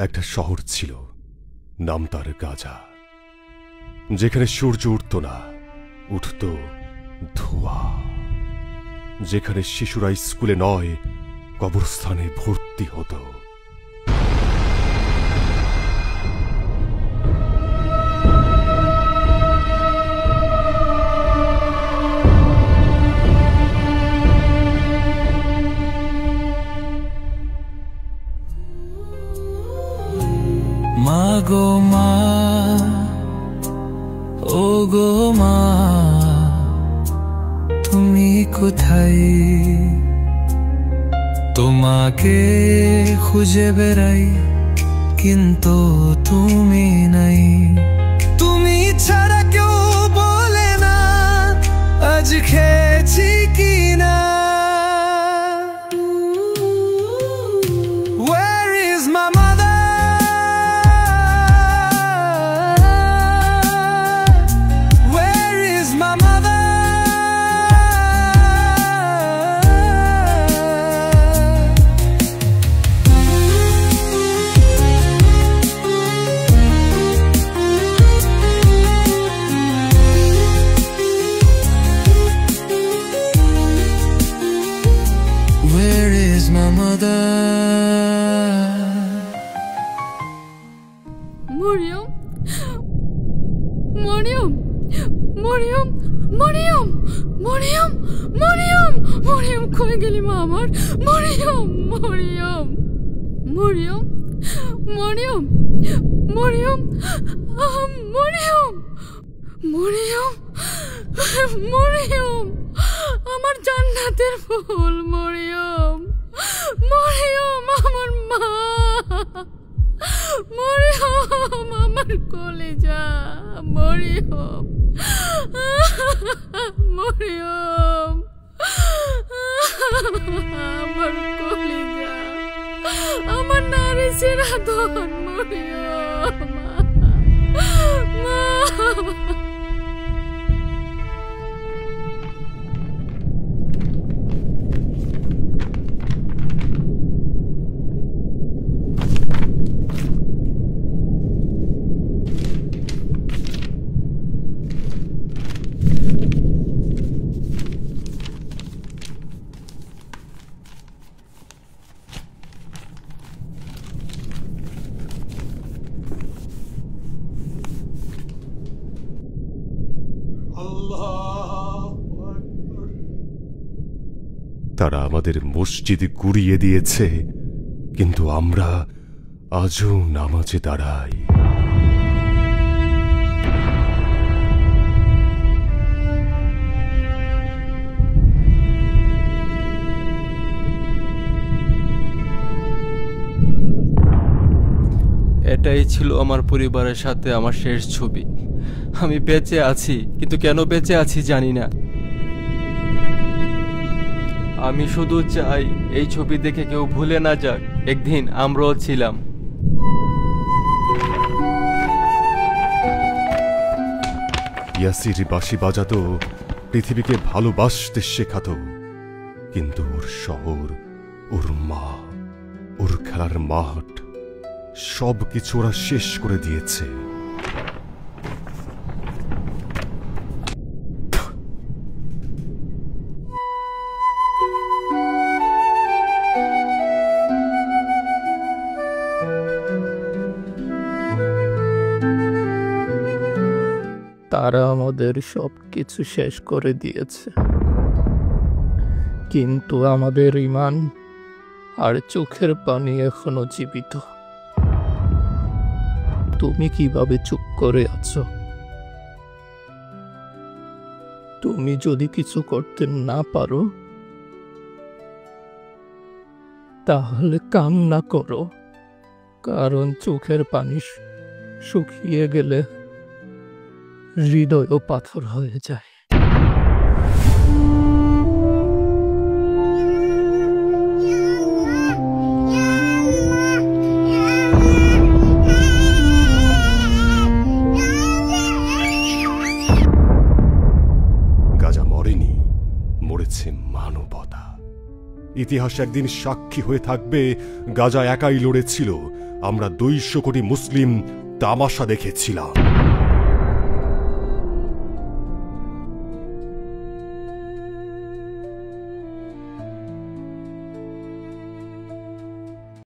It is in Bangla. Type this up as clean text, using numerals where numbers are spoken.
একটা শহর ছিল, নাম তার গাজা, যেখানে সূর্য উঠত না, উঠত ধোঁয়া, যেখানে শিশুরা স্কুলে নয় কবরস্থানে ভর্তি হতো। মা গো মা, ও গো মা, তুমি কোথায়? তোমাকে খুঁজে বেড়াই কিন্তু তুমি নাই। তুমি ছাড়া কেউ বলে না আজ খেয়েছি কিনা। Where is my mother? Mariam, Mariam, Mariam, Mariam, Mariam, Mariam, Mariam, কই গেলি মা আমার? মরিয়ম, মরিয়ম, মরিয়ম, মরিয়ম, মরিয়ম, মরিয়ম, মরিয়ম, মরিয়ম, আমার জান্নাতের ফুল মরিয়ম, মরিয়ম, আমার মা, মরিয়ম, আমার কলেজা, মরিয়ম, মরিয়ম, আমার কলেজা, আমার নারী সিরাধন, মরিয়ম, মা। তারা আমাদের মসজিদ গুড়িয়ে দিয়েছে, কিন্তু আমরা আজও নামাজে দাঁড়াই। এটাই ছিল আমার পরিবারের সাথে আমার শেষ ছবি। আমি বেঁচে আছি, কিন্তু কেন বেঁচে আছি জানি না। আমি শুধু চাই এই ছবি দেখে কেউ ভুলে না যাক একদিন আমরাও ছিলাম। ইয়াসির বাঁশি বাজাতো, পৃথিবীকে ভালোবাসতে শেখাতো, কিন্তু ওর শহর, ওর মা, ওর খেলার মাঠ সবকিছু ওরা শেষ করে দিয়েছে। তারা আমাদের সবকিছু শেষ করে দিয়েছে, কিন্তু আমাদের ঈমান আর চোখের পানি এখনো জীবিত। তুমি কিভাবে চুপ করে আছো? তুমি যদি কিছু করতে না পারো তাহলে কান্না করো, কারণ চোখের পানি শুকিয়ে গেলে হৃদয়ও পাথর হয়ে যায়। গাজা মরেনি, মরেছে মানবতা। ইতিহাস একদিন সাক্ষী হয়ে থাকবে গাজা একাই লড়েছিল, আমরা 200 কোটি মুসলিম তামাশা দেখেছিলাম।